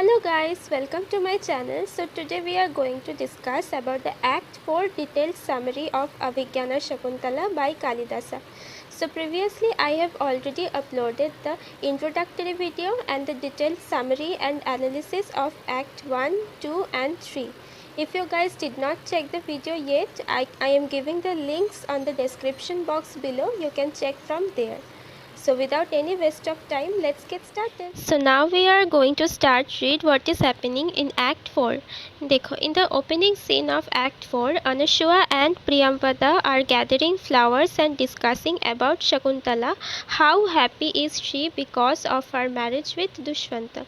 Hello guys, welcome to my channel. So today we are going to discuss about the Act 4 detailed summary of Abhigyana Shakuntala by Kalidasa. So previously I have already uploaded the introductory video and the detailed summary and analysis of Act 1, 2 and 3. If you guys did not check the video yet, I am giving the links on the description box below. You can check from there. So without any waste of time, let's get started. So now we are going to read what is happening in Act 4. देखो, in the opening scene of Act 4, Anusua and Priyamvada are gathering flowers and discussing about Shakuntala. How happy is she because of her marriage with Dushwanta?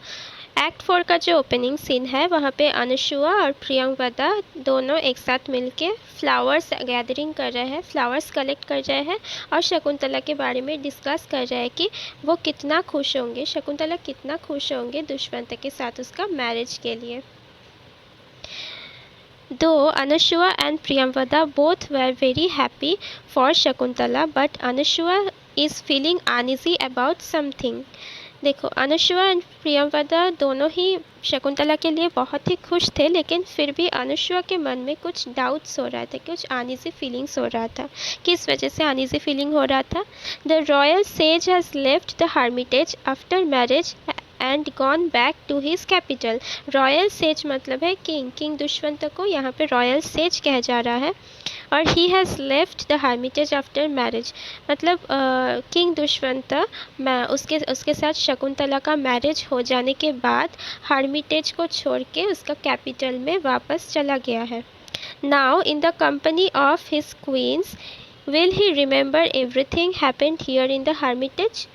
Act 4 का जो opening scene है वहाँ पे अनुशुआ और प्रियंवदा दोनों एक साथ मिलके फ्लावर्स गैदरिंग कर रहे हैं, फ्लावर्स कलेक्ट कर रहे हैं और शकुंतला के बारे में डिस्कस कर रहे हैं कि वो कितना खुश होंगे, शकुंतला कितना खुश होंगे दुष्यंत के साथ उसका मैरिज के लिए. Though Anusua and Priyamvada both were very happy for Shakuntala, but Anusua is feeling uneasy about something. देखो, अनुशुआ एंड प्रियंवदा दोनों ही शकुंतला के लिए बहुत ही खुश थे, लेकिन फिर भी अनुशुआ के मन में कुछ डाउट्स हो रहा था, कुछ अनईजी फीलिंग्स हो रहा था. किस वजह से अनईजी फीलिंग हो रहा था? The royal sage has left the hermitage after marriage and gone back to his capital. Royal sage मतलब है किंग दुष्यंत को यहाँ पे रॉयल सेज कहा जा रहा है. और he has left the hermitage after marriage मतलब किंग दुष्यंत उसके साथ शकुंतला का मैरिज हो जाने के बाद हर्मिटेज को छोड़ के उसका कैपिटल में वापस चला गया है. Now in the company of his queens will he remember everything happened here in the hermitage.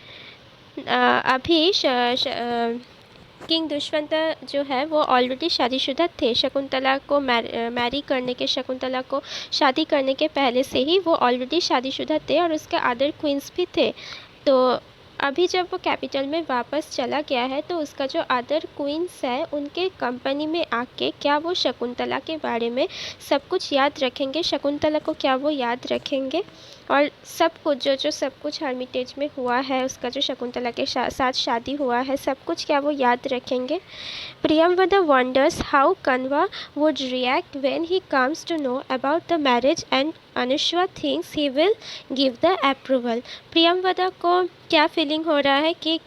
अभी किंग दुष्यंत जो है वो ऑलरेडी शादीशुदा थे. शकुंतला को मैरी करने के शकुंतला को शादी करने के पहले से ही वो ऑलरेडी शादीशुदा थे और उसके अदर क्वींस भी थे. तो अभी जब वो कैपिटल में वापस चला गया है तो उसका जो अदर क्वींस है उनके कंपनी में आके क्या वो शकुंतला के बारे में सब कुछ याद रखेंगे, शकुंतला को क्या वो याद रखेंगे और सब कुछ जो सब कुछ हर्मिटेज में हुआ है, उसका जो शकुंतला के साथ शादी हुआ है, सब कुछ क्या वो याद रखेंगे. Priyamvada wonders how Kanva would react when he comes to know about the marriage and Anusuya thinks he will give the approval. Priyamvada को क्या फीलिंग हो रहा है कि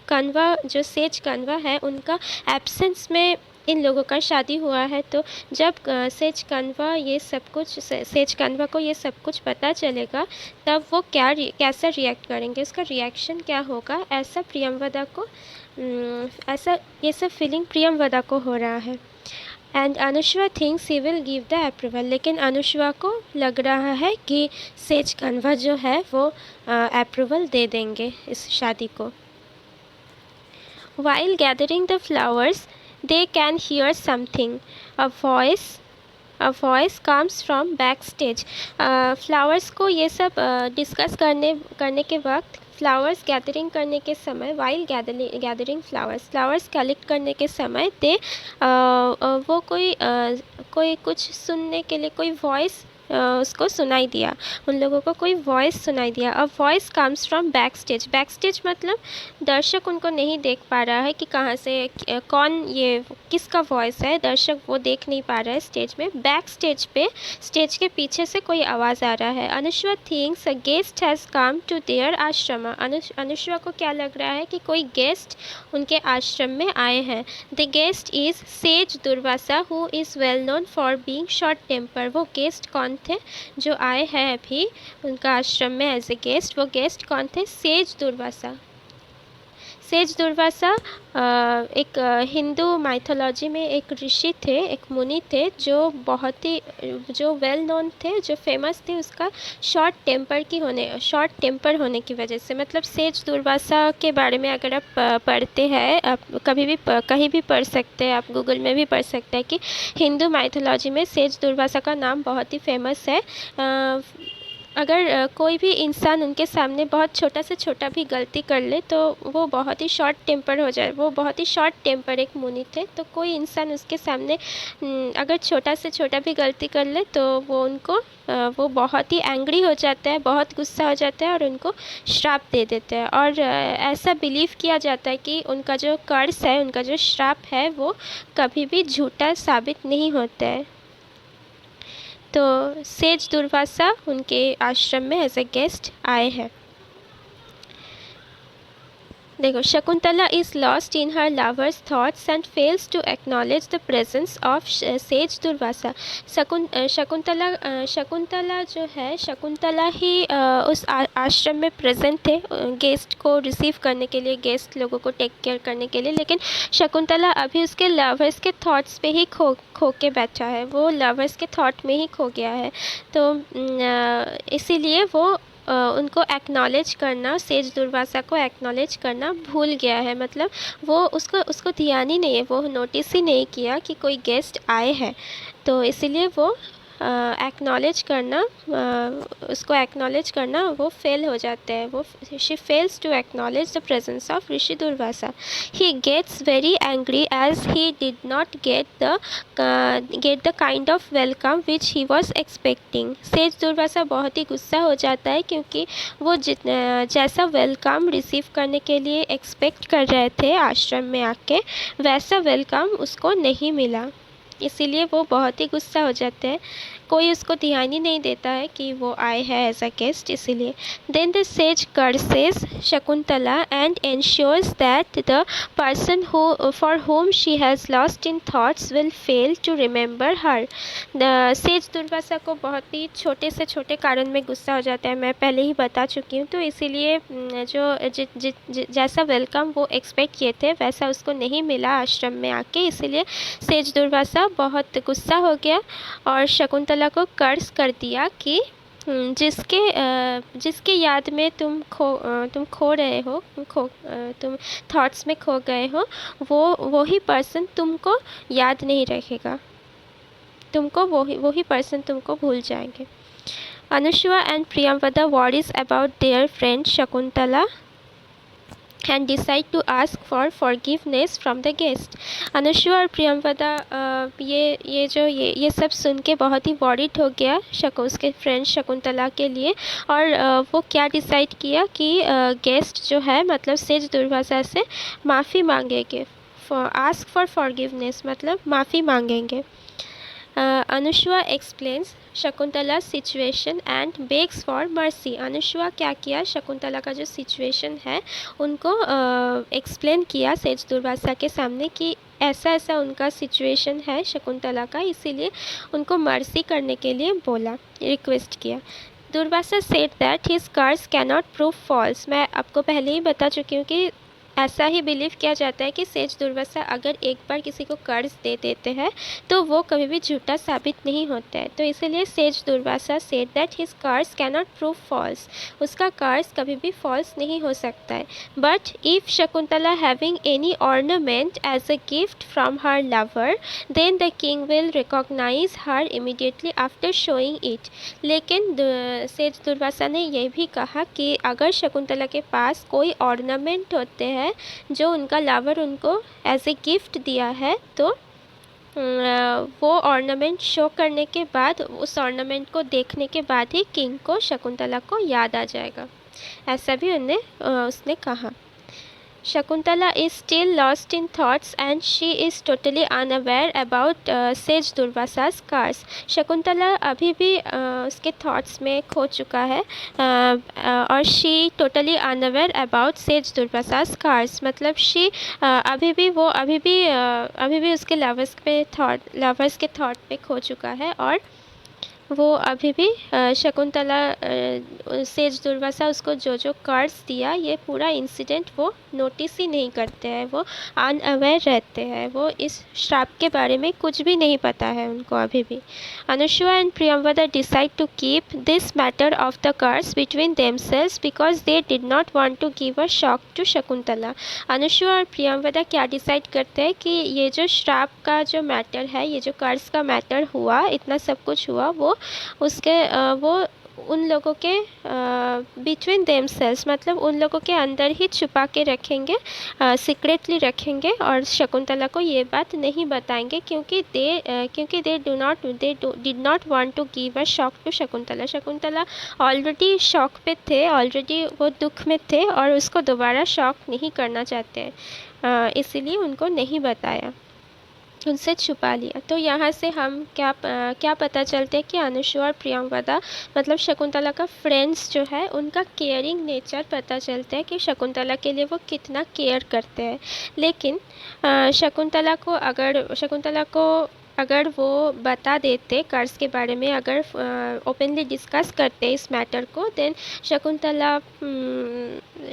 कन्वा जो सेज कन्वा है उनका एब्सेंस में इन लोगों का शादी हुआ है. तो जब सेज कन्वा को ये सब कुछ पता चलेगा तब वो कैसा रिएक्ट करेंगे, उसका रिएक्शन क्या होगा, ऐसा प्रियंवदा को ऐसा ये सब फीलिंग प्रियंवदा को हो रहा है. And Anusuya thinks he will give the approval. लेकिन अनुशुआ को लग रहा है कि सेज कन्वा जो है वो अप्रूवल दे देंगे इस शादी को. While gathering the flowers they can hear something. A voice comes from backstage. Flowers को ये सब डिस्कस करने के वक्त, फ्लावर्स गैदरिंग करने के समय, वाइल गैदरिंग फ्लावर्स कलेक्ट करने के समय वो कोई कुछ सुनने के लिए कोई वॉइस उसको सुनाई दिया, उन लोगों को कोई वॉइस सुनाई दिया. A voice comes from backstage मतलब दर्शक उनको नहीं देख पा रहा है कि कहाँ से कौन ये किसका वॉइस है, दर्शक वो देख नहीं पा रहा है स्टेज में. बैक स्टेज पे स्टेज के पीछे से कोई आवाज़ आ रहा है. Anusuya thinks a guest has come to their ashram. Anusuya को क्या लग रहा है कि कोई गेस्ट उनके आश्रम में आए हैं. The guest is sage Durvasa who is well known for being short temper. वो गेस्ट कौन थे जो आए हैं अभी उनका आश्रम में एज ए गेस्ट? वो गेस्ट कौन थे? सेज दुर्वासा. सेज दुर्वासा एक हिंदू माइथोलॉजी में एक ऋषि थे, एक मुनि थे जो वेल नोन थे, जो फेमस थे उसका शॉर्ट टेम्पर होने की वजह से. मतलब सेज दुर्वासा के बारे में अगर आप पढ़ते हैं, आप कहीं भी पढ़ सकते हैं, आप गूगल में भी पढ़ सकते हैं कि हिंदू माइथोलॉजी में सेज दुर्वासा का नाम बहुत ही फेमस है. अगर कोई भी इंसान उनके सामने बहुत छोटा से छोटा भी गलती कर ले तो वो बहुत ही शॉर्ट टेम्पर हो जाए। वो बहुत ही शॉर्ट टेम्पर एक मुनि थे, तो कोई इंसान उसके सामने अगर छोटा से छोटा भी गलती कर ले तो वो बहुत ही एंग्री हो जाता है, बहुत गुस्सा हो जाता है और उनको श्राप दे देते हैं। और ऐसा बिलीव किया जाता है कि उनका जो कर्स है, उनका जो श्राप है, वो कभी भी झूठा साबित नहीं होता है। तो सेज दुर्वासा उनके आश्रम में एज ए गेस्ट आए हैं। देखो, Shakuntala is lost in her lovers thoughts and fails to acknowledge the presence of sage Durvasa. Shakuntala जो है, शकुंतला ही उस आश्रम में प्रेजेंट थे गेस्ट को रिसीव करने के लिए, गेस्ट लोगों को टेक केयर करने के लिए, लेकिन शकुंतला अभी उसके लवर्स के थॉट्स पे ही खो के बैठा है। वो लवर्स के थॉट में ही खो गया है। तो इसीलिए वो उनको एक्नॉलेज करना, सेज दुर्वासा को एक्नॉलेज करना भूल गया है। मतलब वो उसको ध्यान ही नहीं है, वो नोटिस ही नहीं किया कि कोई गेस्ट आए हैं। तो इसीलिए वो एक्नॉलेज करना, उसको एक्नॉलेज करना वो फेल हो जाते हैं। वो she fails to acknowledge the presence of rishi Durvasa. He gets very angry as he did not get the kind of welcome which he was expecting. Sage Durvasa बहुत ही गुस्सा हो जाता है क्योंकि वो जैसा वेलकम रिसीव करने के लिए एक्सपेक्ट कर रहे थे आश्रम में आके, वैसा वेलकम उसको नहीं मिला। इसीलिए वो बहुत ही गुस्सा हो जाते हैं। कोई उसको ध्यान ही नहीं देता है कि वो आए हैं एज अ गेस्ट, इसीलिए। Then the sage curses Shakuntala and ensures that the person for whom she has lost in thoughts will fail to remember her. The sage Durvasa को बहुत ही छोटे से छोटे कारण में गुस्सा हो जाता है, मैं पहले ही बता चुकी हूँ। तो इसीलिए जैसा वेलकम वो एक्सपेक्ट किए थे वैसा उसको नहीं मिला आश्रम में आके, इसीलिए सेज दुर्वासा बहुत गुस्सा हो गया और शकुंतला को कर्ज कर दिया कि जिसके याद में तुम खो रहे हो, तुम थॉट्स में खो गए हो, वो ही पर्सन तुमको याद नहीं रखेगा, तुमको वही पर्सन तुमको भूल जाएंगे। Anusuya and Priyamvada worries about their friend Shakuntala and decide to ask for forgiveness from the guest. Anusuya और प्रियंवदा ये सब सुन के बहुत ही वॉरिड हो गया उसके फ्रेंड शकुंतला के लिए। और वो क्या डिसाइड किया कि गेस्ट जो है, मतलब सेज दुर्वासा से माफ़ी मांगेंगे। आस्क फॉर फॉरगिवनेस मतलब माफ़ी मांगेंगे। Anusuya explains Shakuntala situation and begs for mercy. Anusuya क्या किया, शकुंतला का जो सिचुएशन है उनको एक्सप्लेन किया सेज दुर्वासा के सामने कि ऐसा ऐसा उनका सिचुएशन है शकुंतला का, इसीलिए उनको मर्सी करने के लिए बोला, रिक्वेस्ट किया। Durvasa said that his curse cannot prove false. मैं आपको पहले ही बता चुकी हूँ कि ऐसा ही बिलीव किया जाता है कि सेज दुर्वासा अगर एक बार किसी को कर्ज दे देते हैं तो वो कभी भी झूठा साबित नहीं होता है। तो इसीलिए sage Durvasa said that his curse cannot prove false, उसका कर्ज कभी भी फॉल्स नहीं हो सकता है। But if Shakuntala having any ornament as a gift from her lover then the king will recognise her immediately after showing it. लेकिन sage Durvasa ने यह भी कहा कि अगर शकुंतला के पास कोई ऑर्नामेंट होते हैं जो उनका लवर उनको एज ए गिफ्ट दिया है, तो वो ऑर्नामेंट शो करने के बाद, उस ऑर्नामेंट को देखने के बाद ही किंग को शकुंतला को याद आ जाएगा, ऐसा भी उसने कहा। Shakuntala is still lost in thoughts and she is totally unaware about sage दुर्वासा's curse. शकुंतला अभी भी उसके थॉट्स में खो चुका है और she totally unaware about sage दुर्वासा's curse. मतलब she अभी भी उसके लवर्स के थॉट पे खो चुका है और वो अभी भी शकुंतला सेज दुर्वासा उसको जो कर्ज दिया, ये पूरा इंसिडेंट वो नोटिस ही नहीं करते हैं, वो अनअवेयर रहते हैं, वो इस श्राप के बारे में कुछ भी नहीं पता है उनको अभी भी। Anusuya and Priyamvada decide to keep this matter of the curse between themselves because they did not want to give a shock to Shakuntala. Anusuya और प्रियंवदा क्या डिसाइड करते हैं कि ये जो श्राप का जो मैटर है, ये जो कर्ज का मैटर हुआ, इतना सब कुछ हुआ, वो उन लोगों के बिटवीन देमसेल्स, मतलब उन लोगों के अंदर ही छुपा के रखेंगे, सीक्रेटली रखेंगे और शकुंतला को ये बात नहीं बताएंगे, क्योंकि they did not want to give a shock to Shakuntala. Shakuntala already shock पे थे, ऑलरेडी वो दुख में थे और उसको दोबारा शॉक नहीं करना चाहते, इसीलिए उनको नहीं बताया, उनसे छुपा लिया। तो यहाँ से हम क्या पता चलते हैं कि अनुशु और प्रियंवदा मतलब शकुंतला का फ्रेंड्स जो है उनका केयरिंग नेचर पता चलता है कि शकुंतला के लिए वो कितना केयर करते हैं। लेकिन शकुंतला को अगर वो बता देते कर्ज के बारे में, अगर ओपनली डिस्कस करते इस मैटर को, देन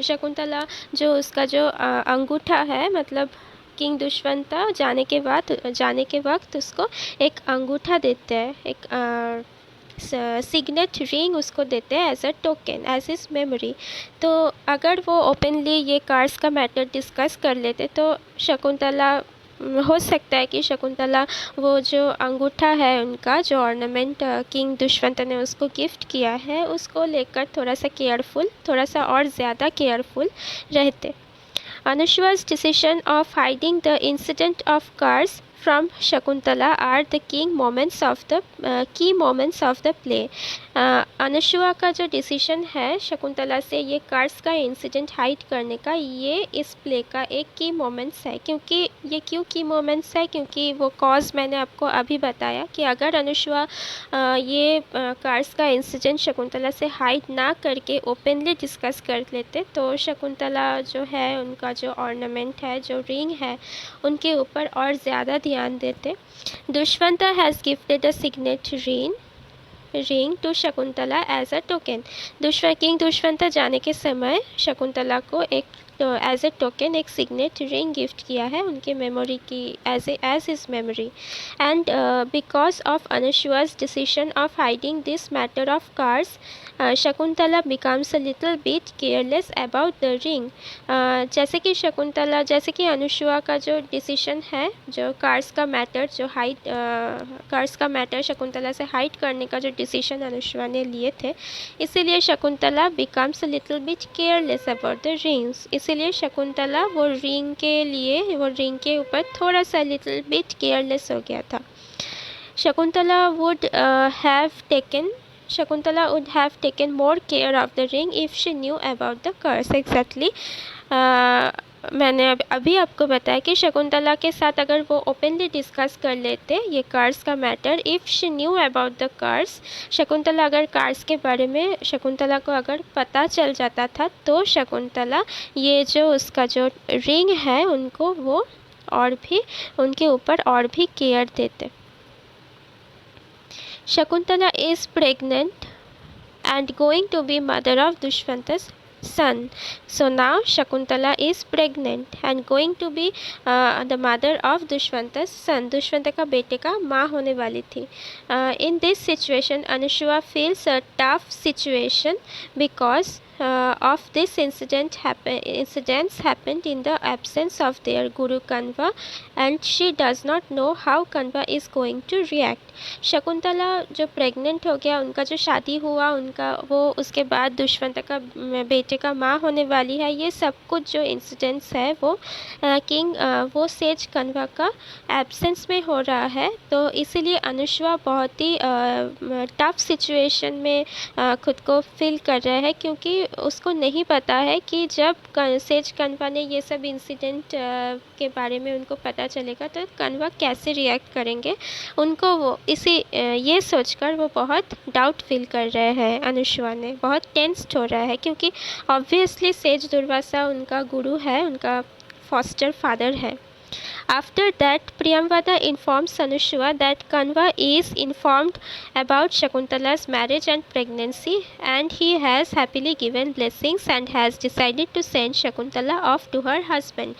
शकुंतला जो उसका जो अंगूठा है, मतलब किंग दुष्यंता जाने के वक्त उसको एक अंगूठा देते हैं, एक सिग्नेट रिंग उसको देते हैं as a token, as his memory. तो अगर वो ओपनली ये कार्ड्स का मैटर डिस्कस कर लेते तो शकुंतला, हो सकता है कि शकुंतला वो जो अंगूठा है उनका, जो ऑर्नामेंट किंग दुष्यंत ने उसको गिफ्ट किया है, उसको लेकर थोड़ा सा और ज़्यादा केयरफुल रहते। Anushwa's decision of hiding the incident of cars from Shakuntala are the key moments of the play. Anushwa का जो डिसीजन है शकुंतला से ये कार्स का इंसिडेंट हाइड करने का, ये इस प्ले का एक की मोमेंट्स है। क्यों की मोमेंट्स है? क्योंकि वो कॉज मैंने आपको अभी बताया कि अगर अनुष्वा ये कार्स का इंसिडेंट शकुंतला से हाइड ना करके ओपनली डिस्कस कर लेते तो शकुंतला जो है उनका जो ऑर्नामेंट है, जो रिंग है, उनके ऊपर और ज़्यादा ध्यान देते। Dushyanta has gifted a signet ring to Shakuntala as a token. King Dushyanta जाने के समय शकुंतला को एक एज ए टोकन एक सिग्नेट रिंग गिफ्ट किया है उनके मेमोरी की, as his memory. And because of अनुश्वा's decision of hiding this matter of curse, Shakuntala becomes a little bit careless about the ring. जैसे कि अनुश्वा का जो डिसीजन है, जो कार्स का मैटर शकुंतला से हाइड करने का जो डिसीजन अनुश्वा ने लिए थे, इसीलिए Shakuntala becomes a little bit careless about the rings. इसीलिए शकुंतला वो रिंग के ऊपर थोड़ा सा लिटिल बिट केयरलेस हो गया था। Shakuntala would have taken more care of the ring if she knew about the curse. Exactly. मैंने अभी आपको बताया कि शकुंतला के साथ अगर वो ओपनली डिस्कस कर लेते ये कार्स का matter, if she knew about the cars, Shakuntala अगर कार्स के बारे में शकुंतला को अगर पता चल जाता था तो शकुंतला ये जो उसका जो रिंग है उनको वो उनके ऊपर और भी केयर देते। Shakuntala is pregnant and going to be mother of Dushwanta's son. So now Shakuntala is pregnant and going to be the mother of Dushwanta's son. Dushyant का बेटे का माँ होने वाली थी। In this situation, Anushwa feels a tough situation because of this incidents happened in the absence of their guru Kanva, and she does not know how Kanva is going to react. Shakuntala जो pregnant हो गया, उनका जो शादी हुआ, वो उसके बाद दुष्यंत का बेटे का माँ होने वाली है, ये सब कुछ जो इंसिडेंट्स है वो सेज कन्वा का एब्सेंस में हो रहा है। तो इसीलिए अनुष्वा बहुत ही टफ सिचुएशन में खुद को फील कर रहा है, क्योंकि उसको नहीं पता है कि जब सेज कन्वा ने ये सब इंसिडेंट के बारे में उनको पता चलेगा तो कन्वा कैसे रिएक्ट करेंगे। उनको ये सोचकर वो बहुत डाउट फील कर रहे हैं। अनुष्वा ने बहुत टेंस्ड हो रहा है, क्योंकि ऑब्वियसली सेज दुर्वासा उनका गुरु है, उनका फॉस्टर फादर है। After that, Priyamvada informs Anushwa that Kanva is informed about Shakuntala's marriage and pregnancy, and he has happily given blessings and has decided to send Shakuntala off to her husband.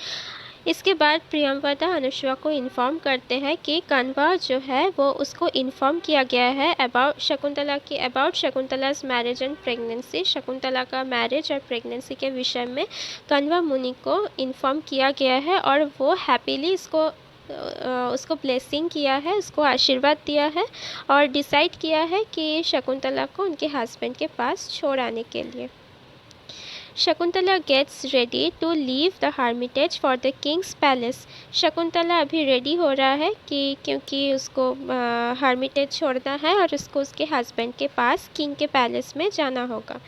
इसके बाद प्रियंवदा अनुष्वा को inform करते हैं कि कन्वा जो है वो उसको इन्फॉर्म किया गया है अबाउट शकुंतला's मैरिज एंड प्रेगनेंसी। शकुंतला का मैरिज और प्रेगनेंसी के विषय में कन्वा मुनि को इन्फॉर्म किया गया है और वो हैप्पीली इसको उसको ब्लेसिंग किया है, उसको आशीर्वाद दिया है और डिसाइड किया है कि शकुंतला को उनके हस्बैंड के पास छोड़ आने के लिए। Shakuntala gets ready to leave the hermitage for the king's palace. Shakuntala अभी रेडी हो रहा है कि क्योंकि उसको हर्मिटेज छोड़ना है और उसको उसके हस्बैंड के पास किंग के पैलेस में जाना होगा।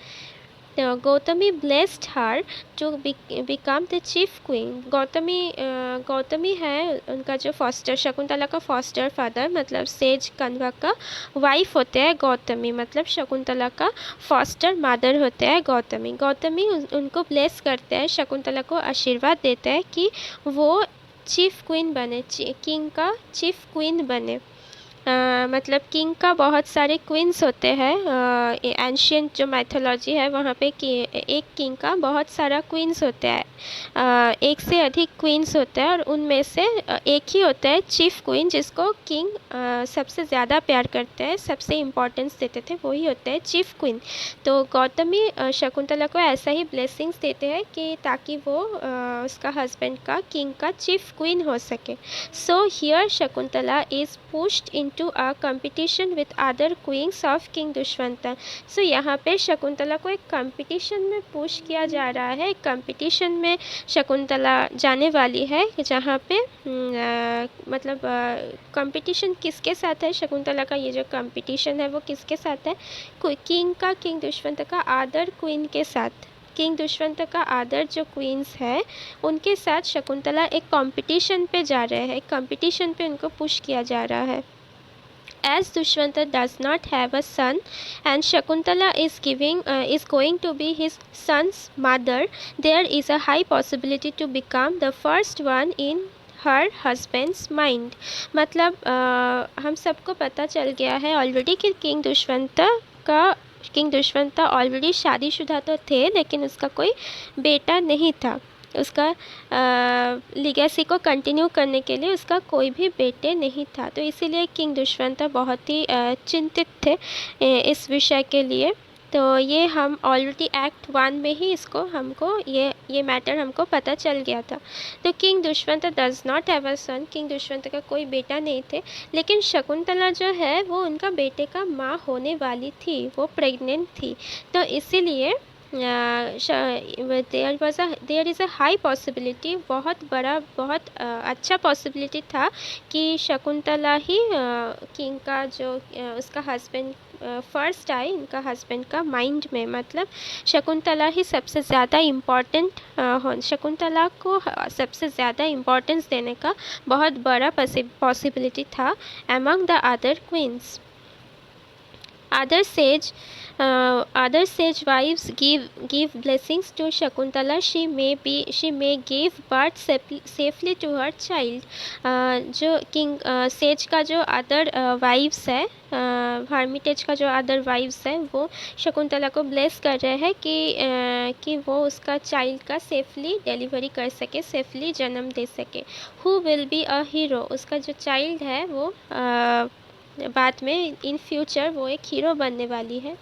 Gautami blessed her to become the chief queen. Gautami है उनका जो फॉस्टर, शकुंतला का फॉस्टर फादर मतलब सेज कन्वा का वाइफ होते हैं गौतमी, मतलब शकुंतला का फॉस्टर मदर होते हैं गौतमी। गौतमी उनको ब्लेस करते हैं, शकुंतला को आशीर्वाद देते हैं कि वो चीफ क्वीन बने, किंग का चीफ क्वीन बने। मतलब किंग का बहुत सारे क्वींस होते हैं। एंशियंट जो मैथोलॉजी है वहाँ पे एक किंग का बहुत सारा क्वींस होता है, एक से अधिक क्वींस होते हैं और उनमें से एक ही होता है चीफ क्वीन जिसको किंग सबसे ज़्यादा प्यार करते हैं, सबसे इम्पोर्टेंस देते थे, वही होता है चीफ क्वीन। तो गौतमी शकुंतला को ऐसा ही ब्लेसिंग्स देते हैं कि ताकि वो उसका हस्बैंड का किंग का चीफ क्वीन हो सके। So here Shakuntala is pushed into a competition with other queens of king Dushyant. So यहाँ पे शकुंतला को एक कंपटीशन में पुश किया जा रहा है, एक कंपटीशन में शकुंतला जाने वाली है जहाँ पे मतलब कंपटीशन किसके साथ है, शकुंतला का ये जो कंपटीशन है वो किसके साथ है, किंग दुष्यंत का अदर क्वीन के साथ। किंग दुष्यंत का अदर जो क्वींस है उनके साथ शकुंतला एक कंपटीशन पे जा रहे हैं, कंपटीशन पे उनको पुश किया जा रहा है। As Dushwanta does not have a son and Shakuntala is going to be his son's mother, there is a high possibility to become the first one in her husband's mind। मतलब हम सबको पता चल गया है ऑलरेडी कि king Dushyant already शादीशुदा तो थे लेकिन उसका कोई बेटा नहीं था, उसका लिगेसी को कंटिन्यू करने के लिए उसका कोई भी बेटे नहीं था। तो इसीलिए किंग दुष्यंत बहुत ही चिंतित थे इस विषय के लिए। तो ये हम ऑलरेडी एक्ट 1 में ही इसको हमको ये मैटर हमको पता चल गया था। तो king Dushyant does not have a son, king Dushyant का कोई बेटा नहीं थे, लेकिन शकुंतला जो है वो उनका बेटे का माँ होने वाली थी, वो प्रेग्नेंट थी। तो इसीलिए there is a high possibility, बहुत बड़ा बहुत अच्छा पॉसिबिलिटी था कि शकुंतला ही किंग का जो उसका हस्बैंड फर्स्ट आए इनका हस्बैंड का माइंड में, मतलब शकुंतला ही सबसे ज़्यादा इम्पॉर्टेंट शकुंतला को सबसे ज़्यादा इम्पोर्टेंस देने का बहुत बड़ा पॉसिबिलिटी था among the other queens. Other sage wives give blessings to Shakuntala. She may give birth safely to her child। जो किंग सेज का जो अदर वाइव्स है, हर्मिटेज का जो अदर वाइव्स है वो शकुंतला को ब्लेस कर रहे हैं कि वो उसका चाइल्ड का सेफली डिलीवरी कर सके, सेफली जन्म दे सके। Who will be a hero, उसका जो चाइल्ड है वो बाद में इन फ्यूचर वो एक हीरो बनने वाली है।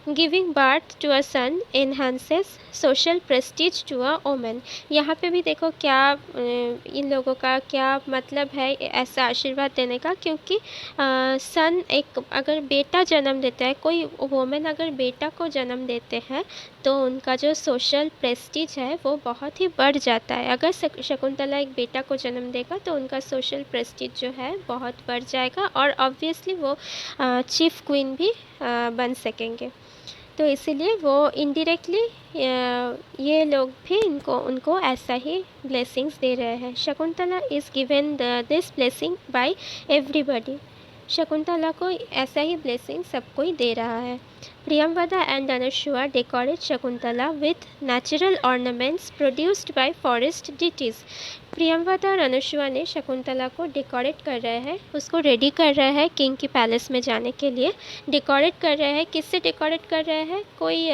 Giving birth to a son enhances social prestige to a women. यहाँ पे भी देखो क्या इन लोगों का क्या मतलब है ऐसा आशीर्वाद देने का, क्योंकि सन एक अगर बेटा जन्म देता है, कोई वोमेन अगर बेटा को जन्म देते हैं तो उनका जो सोशल प्रेस्टीज है वो बहुत ही बढ़ जाता है। अगर शकुंतला एक बेटा को जन्म देगा तो उनका सोशल प्रेस्टीज जो है बहुत बढ़ जाएगा और ऑब्वियसली वो चीफ क्वीन भी बन सकेंगे। तो इसीलिए वो इनडायरेक्टली ये लोग भी उनको ऐसा ही ब्लेसिंग्स दे रहे हैं। Shakuntala is given this blessing by everybody. Shakuntala को ऐसा ही ब्लेसिंग सबको ही दे रहा है। Priyamvada and Anusuya decorate Shakuntala with natural ornaments produced by forest deities. Priyamvada और अनुसुआ ने शकुंतला को डेकोरेट कर रहे हैं, उसको रेडी कर रहे हैं किंग की पैलेस में जाने के लिए। डेकोरेट कर रहे हैं, किससे डेकोरेट कर रहे हैं, कोई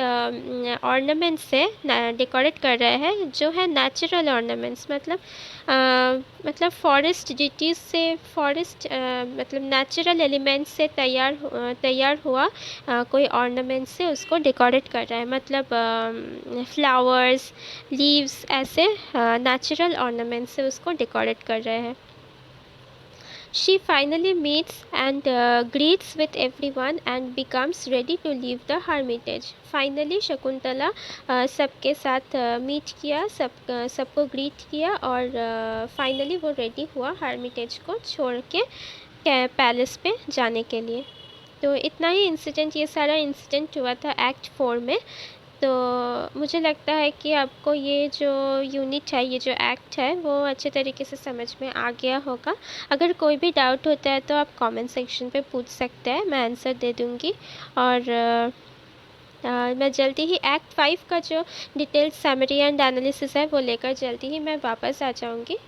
ऑर्नामेंट्स से डेकोरेट कर रहे हैं जो है नेचुरल ऑर्नामेंट्स, मतलब फॉरेस्ट डिटीज़ से, फॉरेस्ट मतलब नेचुरल एलिमेंट्स से तैयार हुआ कोई ऑर्नामेंट से उसको डेकोरेट कर रहा है, मतलब फ्लावर्स, लीव्स, ऐसे नेचुरल ऑर्नामेंट से उसको डेकोरेट कर रहे हैं। She finally meets and greets with everyone and becomes ready to leave the hermitage. Finally Shakuntala सबके साथ मीट किया, सबको ग्रीट किया और फाइनली वो रेडी हुआ hermitage को छोड़ के पैलेस पे जाने के लिए। तो इतना ही इंसिडेंट, ये सारा इंसिडेंट हुआ था एक्ट 4 में। तो मुझे लगता है कि आपको ये जो यूनिट है, ये जो एक्ट है, वो अच्छे तरीके से समझ में आ गया होगा। अगर कोई भी डाउट होता है तो आप कमेंट सेक्शन पे पूछ सकते हैं, मैं आंसर दे दूँगी। और मैं जल्दी ही एक्ट 5 का जो डिटेल्ड समरी एंड एनालिसिस है वो लेकर जल्दी ही मैं वापस आ जाऊँगी।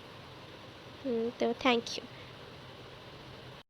तो थैंक यू।